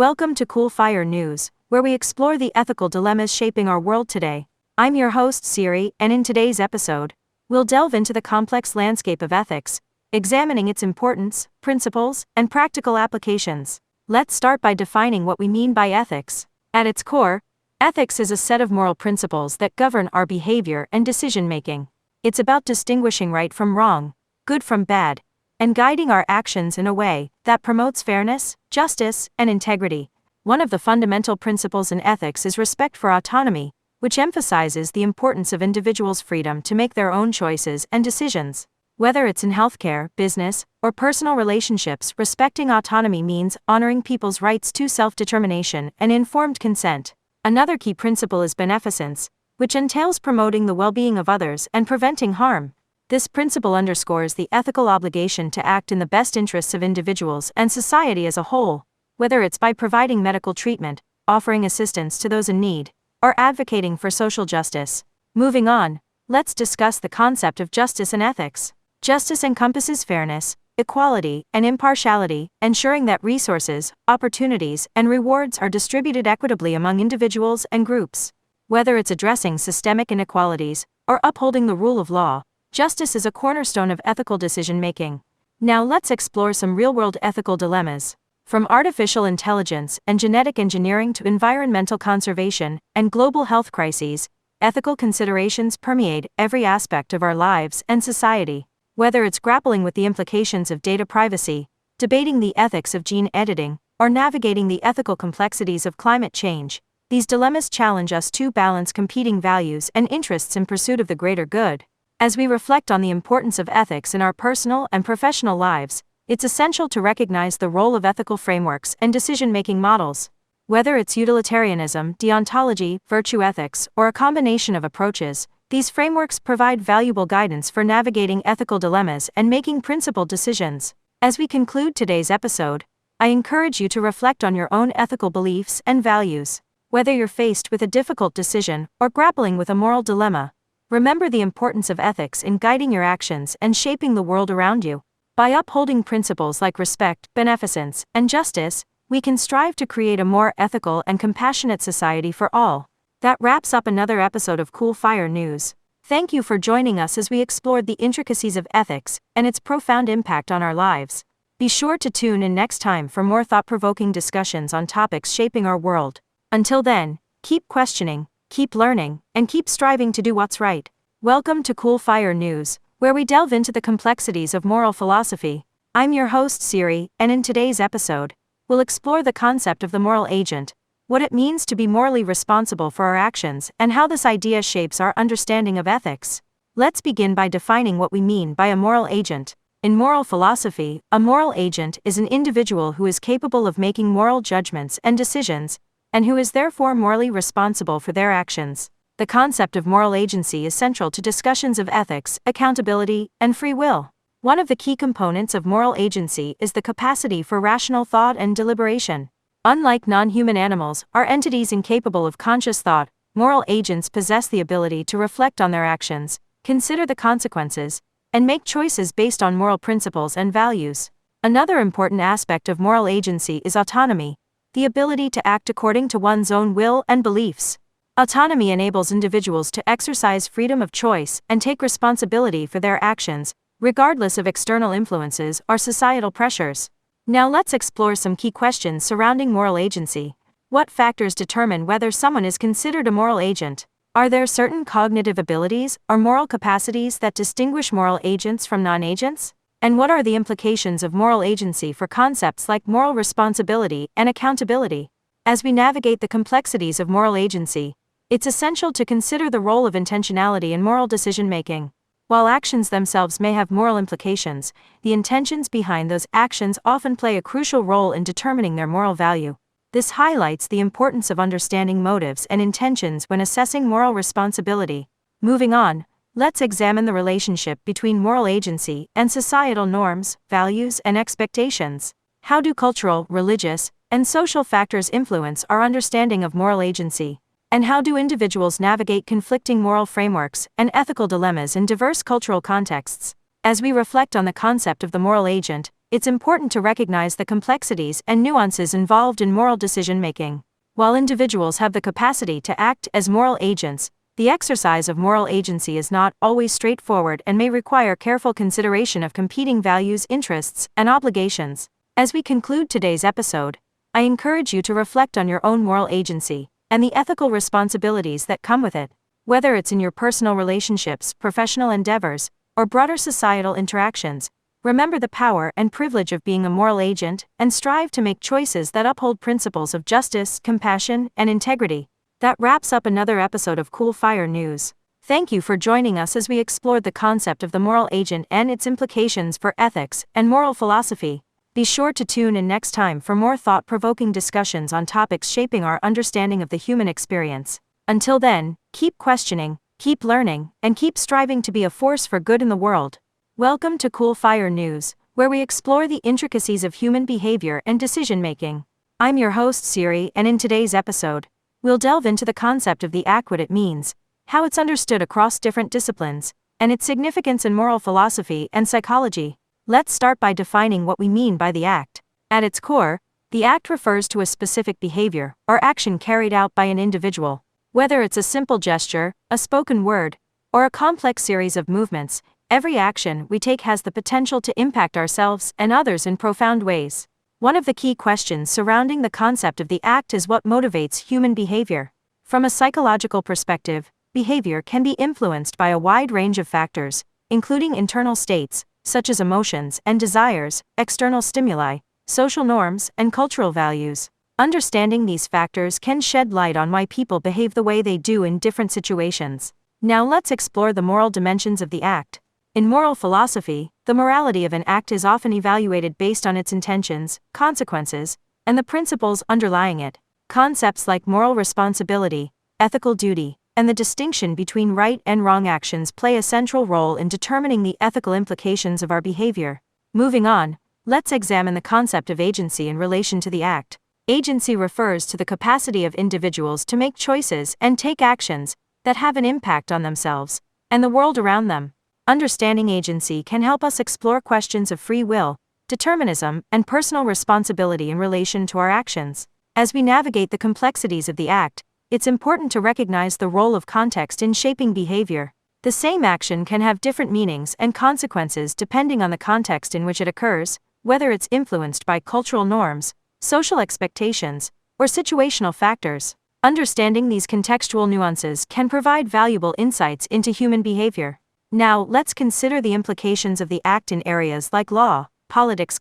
Welcome to Cool Fire News, where we explore the ethical dilemmas shaping our world today. I'm your host, Siri, and in today's episode, we'll delve into the complex landscape of ethics, examining its importance, principles, and practical applications. Let's start by defining what we mean by ethics. At its core, ethics is a set of moral principles that govern our behavior and decision-making. It's about distinguishing right from wrong, good from bad, and guiding our actions in a way that promotes fairness, justice, and integrity. One of the fundamental principles in ethics is respect for autonomy, which emphasizes the importance of individuals' freedom to make their own choices and decisions. Whether it's in healthcare, business, or personal relationships, respecting autonomy means honoring people's rights to self-determination and informed consent. Another key principle is beneficence, which entails promoting the well-being of others and preventing harm. This principle underscores the ethical obligation to act in the best interests of individuals and society as a whole, whether it's by providing medical treatment, offering assistance to those in need, or advocating for social justice. Moving on, let's discuss the concept of justice and ethics. Justice encompasses fairness, equality, and impartiality, ensuring that resources, opportunities, and rewards are distributed equitably among individuals and groups. Whether it's addressing systemic inequalities or upholding the rule of law, justice is a cornerstone of ethical decision-making. Now let's explore some real-world ethical dilemmas. From artificial intelligence and genetic engineering to environmental conservation and global health crises, ethical considerations permeate every aspect of our lives and society. Whether it's grappling with the implications of data privacy, debating the ethics of gene editing, or navigating the ethical complexities of climate change, these dilemmas challenge us to balance competing values and interests in pursuit of the greater good. As we reflect on the importance of ethics in our personal and professional lives, it's essential to recognize the role of ethical frameworks and decision-making models. Whether it's utilitarianism, deontology, virtue ethics, or a combination of approaches, these frameworks provide valuable guidance for navigating ethical dilemmas and making principled decisions. As we conclude today's episode, I encourage you to reflect on your own ethical beliefs and values. Whether you're faced with a difficult decision or grappling with a moral dilemma, remember the importance of ethics in guiding your actions and shaping the world around you. By upholding principles like respect, beneficence, and justice, we can strive to create a more ethical and compassionate society for all. That wraps up another episode of Cool Fire News. Thank you for joining us as we explored the intricacies of ethics and its profound impact on our lives. Be sure to tune in next time for more thought-provoking discussions on topics shaping our world. Until then, keep questioning, keep learning, and keep striving to do what's right. Welcome to Cool Fire News, where we delve into the complexities of moral philosophy. I'm your host, Siri, and in today's episode, we'll explore the concept of the moral agent, what it means to be morally responsible for our actions, and how this idea shapes our understanding of ethics. Let's begin by defining what we mean by a moral agent. In moral philosophy, a moral agent is an individual who is capable of making moral judgments and decisions, and who is therefore morally responsible for their actions. The concept of moral agency is central to discussions of ethics, accountability, and free will. One of the key components of moral agency is the capacity for rational thought and deliberation. Unlike non-human animals, or entities incapable of conscious thought, moral agents possess the ability to reflect on their actions, consider the consequences, and make choices based on moral principles and values. Another important aspect of moral agency is autonomy, the ability to act according to one's own will and beliefs. Autonomy enables individuals to exercise freedom of choice and take responsibility for their actions, regardless of external influences or societal pressures. Now let's explore some key questions surrounding moral agency. What factors determine whether someone is considered a moral agent? Are there certain cognitive abilities or moral capacities that distinguish moral agents from non-agents? And what are the implications of moral agency for concepts like moral responsibility and accountability? As we navigate the complexities of moral agency, it's essential to consider the role of intentionality in moral decision-making. While actions themselves may have moral implications, the intentions behind those actions often play a crucial role in determining their moral value. This highlights the importance of understanding motives and intentions when assessing moral responsibility. Moving on, let's examine the relationship between moral agency and societal norms, values, and expectations. How do cultural, religious, and social factors influence our understanding of moral agency? And how do individuals navigate conflicting moral frameworks and ethical dilemmas in diverse cultural contexts? As we reflect on the concept of the moral agent, it's important to recognize the complexities and nuances involved in moral decision-making. While individuals have the capacity to act as moral agents, the exercise of moral agency is not always straightforward and may require careful consideration of competing values, interests, and obligations. As we conclude today's episode, I encourage you to reflect on your own moral agency and the ethical responsibilities that come with it. Whether it's in your personal relationships, professional endeavors, or broader societal interactions, remember the power and privilege of being a moral agent and strive to make choices that uphold principles of justice, compassion, and integrity. That wraps up another episode of Cool Fire News. Thank you for joining us as we explored the concept of the moral agent and its implications for ethics and moral philosophy. Be sure to tune in next time for more thought-provoking discussions on topics shaping our understanding of the human experience. Until then, keep questioning, keep learning, and keep striving to be a force for good in the world. Welcome to Cool Fire News, where we explore the intricacies of human behavior and decision-making. I'm your host Siri, and in today's episode, we'll delve into the concept of the act, what it means, how it's understood across different disciplines, and its significance in moral philosophy and psychology. Let's start by defining what we mean by the act. At its core, the act refers to a specific behavior or action carried out by an individual. Whether it's a simple gesture, a spoken word, or a complex series of movements, every action we take has the potential to impact ourselves and others in profound ways. One of the key questions surrounding the concept of the act is what motivates human behavior. From a psychological perspective, behavior can be influenced by a wide range of factors, including internal states, such as emotions and desires, external stimuli, social norms, and cultural values. Understanding these factors can shed light on why people behave the way they do in different situations. Now let's explore the moral dimensions of the act. In moral philosophy, the morality of an act is often evaluated based on its intentions, consequences, and the principles underlying it. Concepts like moral responsibility, ethical duty, and the distinction between right and wrong actions play a central role in determining the ethical implications of our behavior. Moving on, let's examine the concept of agency in relation to the act. Agency refers to the capacity of individuals to make choices and take actions that have an impact on themselves and the world around them. Understanding agency can help us explore questions of free will, determinism, and personal responsibility in relation to our actions. As we navigate the complexities of the act, it's important to recognize the role of context in shaping behavior. The same action can have different meanings and consequences depending on the context in which it occurs, whether it's influenced by cultural norms, social expectations, or situational factors. Understanding these contextual nuances can provide valuable insights into human behavior. Now, let's consider the implications of the act in areas like law, politics,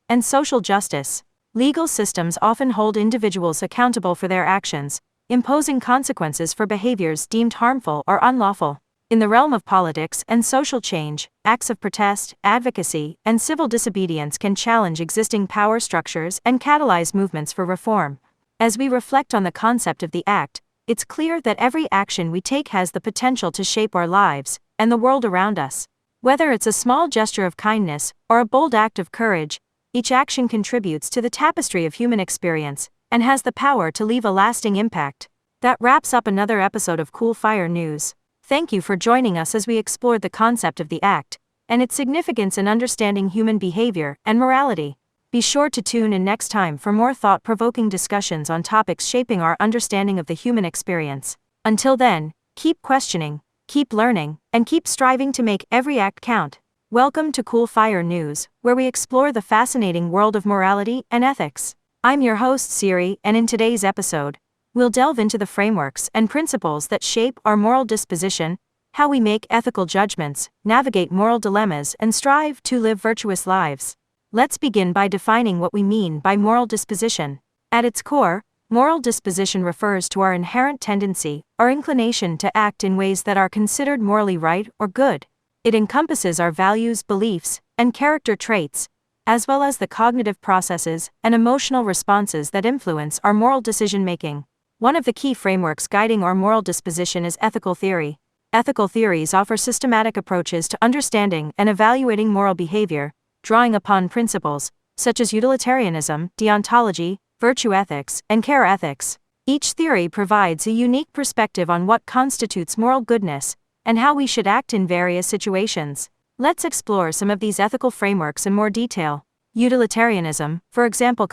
and social justice. Legal systems often hold individuals accountable for their actions, imposing consequences for behaviors deemed harmful or unlawful. In the realm of politics and social change, acts of protest, advocacy, and civil disobedience can challenge existing power structures and catalyze movements for reform. As we reflect on the concept of the act, it's clear that every action we take has the potential to shape our lives and the world around us. Whether it's a small gesture of kindness or a bold act of courage, each action contributes to the tapestry of human experience and has the power to leave a lasting impact. That wraps up another episode of Cool Fire News. Thank you for joining us as we explored the concept of the act and its significance in understanding human behavior and morality. Be sure to tune in next time for more thought-provoking discussions on topics shaping our understanding of the human experience. Until then, keep questioning, keep learning, and keep striving to make every act count. Welcome to Cool Fire News, where we explore the fascinating world of morality and ethics. I'm your host Siri, and in today's episode, we'll delve into the frameworks and principles that shape our moral disposition, how we make ethical judgments, navigate moral dilemmas, and strive to live virtuous lives. Let's begin by defining what we mean by moral disposition. At its core, moral disposition refers to our inherent tendency or inclination to act in ways that are considered morally right or good. It encompasses our values, beliefs, and character traits, as well as the cognitive processes and emotional responses that influence our moral decision-making. One of the key frameworks guiding our moral disposition is ethical theory. Ethical theories offer systematic approaches to understanding and evaluating moral behavior, drawing upon principles such as utilitarianism, deontology, virtue ethics, and care ethics. Each theory provides a unique perspective on what constitutes moral goodness and how we should act in various situations. Let's explore some of these ethical frameworks in more detail. Utilitarianism, for example,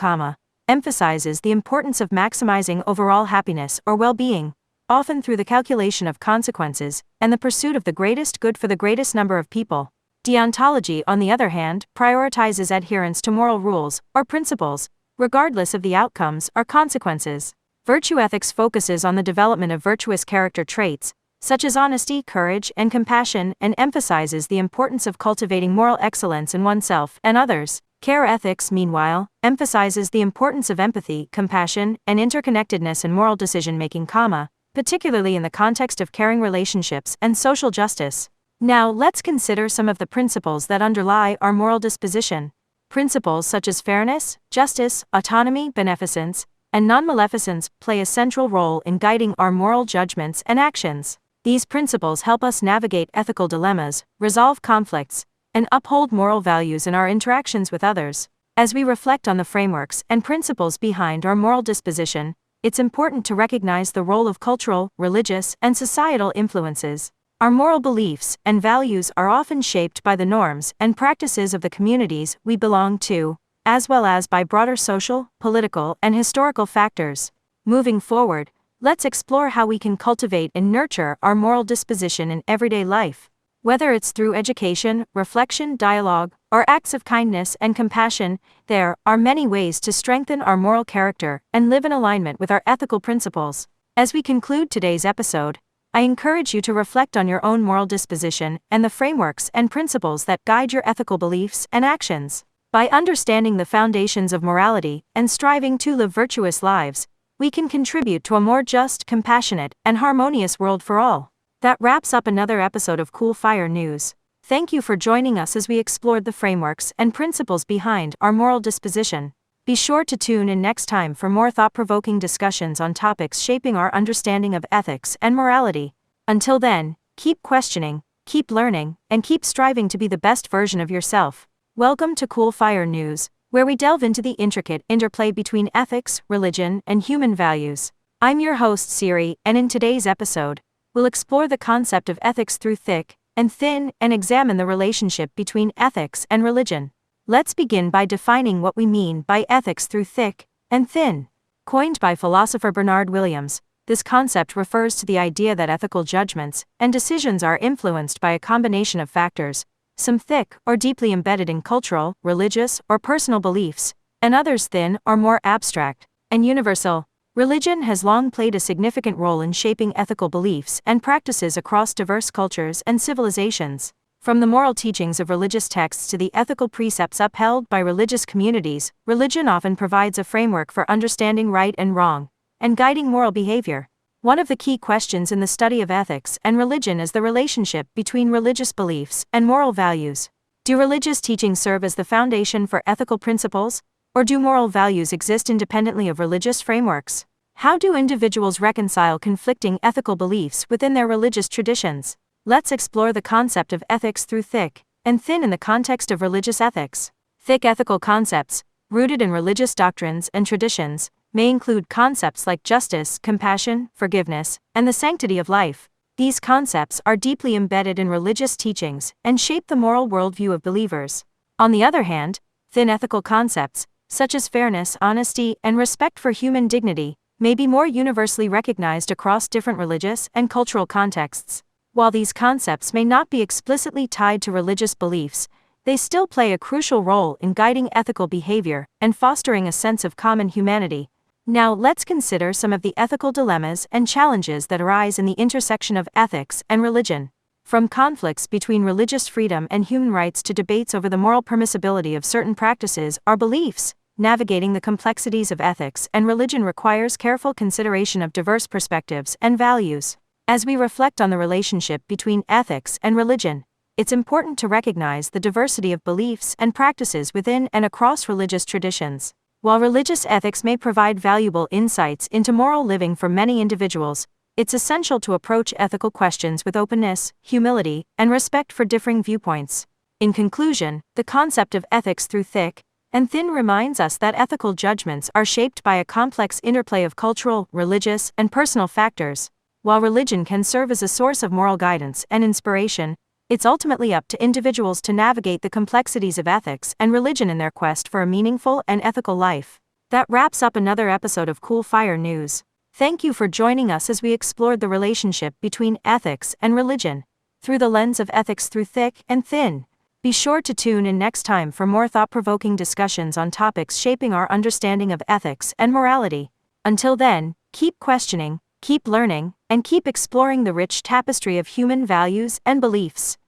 emphasizes the importance of maximizing overall happiness or well-being, often through the calculation of consequences and the pursuit of the greatest good for the greatest number of people. Deontology, on the other hand, prioritizes adherence to moral rules or principles, regardless of the outcomes or consequences. Virtue ethics focuses on the development of virtuous character traits, such as honesty, courage, and compassion, and emphasizes the importance of cultivating moral excellence in oneself and others. Care ethics, meanwhile, emphasizes the importance of empathy, compassion, and interconnectedness in moral decision-making, particularly in the context of caring relationships and social justice. Now, let's consider some of the principles that underlie our moral disposition. Principles such as fairness, justice, autonomy, beneficence, and non-maleficence play a central role in guiding our moral judgments and actions. These principles help us navigate ethical dilemmas, resolve conflicts, and uphold moral values in our interactions with others. As we reflect on the frameworks and principles behind our moral disposition, it's important to recognize the role of cultural, religious, and societal influences. Our moral beliefs and values are often shaped by the norms and practices of the communities we belong to, as well as by broader social, political, and historical factors. Moving forward, let's explore how we can cultivate and nurture our moral disposition in everyday life. Whether it's through education, reflection, dialogue, or acts of kindness and compassion, there are many ways to strengthen our moral character and live in alignment with our ethical principles. As we conclude today's episode, I encourage you to reflect on your own moral disposition and the frameworks and principles that guide your ethical beliefs and actions. By understanding the foundations of morality and striving to live virtuous lives, we can contribute to a more just, compassionate, and harmonious world for all. That wraps up another episode of Cool Fire News. Thank you for joining us as we explored the frameworks and principles behind our moral disposition. Be sure to tune in next time for more thought-provoking discussions on topics shaping our understanding of ethics and morality. Until then, keep questioning, keep learning, and keep striving to be the best version of yourself. Welcome to Cool Fire News, where we delve into the intricate interplay between ethics, religion, and human values. I'm your host, Siri, and in today's episode, we'll explore the concept of ethics through thick and thin and examine the relationship between ethics and religion. Let's begin by defining what we mean by ethics through thick and thin. Coined by philosopher Bernard Williams, this concept refers to the idea that ethical judgments and decisions are influenced by a combination of factors, some thick or deeply embedded in cultural, religious, or personal beliefs, and others thin or more abstract and universal. Religion has long played a significant role in shaping ethical beliefs and practices across diverse cultures and civilizations. From the moral teachings of religious texts to the ethical precepts upheld by religious communities, religion often provides a framework for understanding right and wrong, and guiding moral behavior. One of the key questions in the study of ethics and religion is the relationship between religious beliefs and moral values. Do religious teachings serve as the foundation for ethical principles, or do moral values exist independently of religious frameworks? How do individuals reconcile conflicting ethical beliefs within their religious traditions? Let's explore the concept of ethics through thick and thin in the context of religious ethics. Thick ethical concepts, rooted in religious doctrines and traditions, may include concepts like justice, compassion, forgiveness, and the sanctity of life. These concepts are deeply embedded in religious teachings and shape the moral worldview of believers. On the other hand, thin ethical concepts, such as fairness, honesty, and respect for human dignity, may be more universally recognized across different religious and cultural contexts. While these concepts may not be explicitly tied to religious beliefs, they still play a crucial role in guiding ethical behavior and fostering a sense of common humanity. Now, let's consider some of the ethical dilemmas and challenges that arise in the intersection of ethics and religion. From conflicts between religious freedom and human rights to debates over the moral permissibility of certain practices or beliefs, navigating the complexities of ethics and religion requires careful consideration of diverse perspectives and values. As we reflect on the relationship between ethics and religion, it's important to recognize the diversity of beliefs and practices within and across religious traditions. While religious ethics may provide valuable insights into moral living for many individuals, it's essential to approach ethical questions with openness, humility, and respect for differing viewpoints. In conclusion, the concept of ethics through thick and thin reminds us that ethical judgments are shaped by a complex interplay of cultural, religious, and personal factors. While religion can serve as a source of moral guidance and inspiration, It's ultimately up to individuals to navigate the complexities of ethics and religion in their quest for a meaningful and ethical life. That wraps up another episode of Cool Fire News. Thank you for joining us as we explored the relationship between ethics and religion, through the lens of ethics through thick and thin. Be sure to tune in next time for more thought-provoking discussions on topics shaping our understanding of ethics and morality. Until then, keep questioning, keep learning, and keep exploring the rich tapestry of human values and beliefs.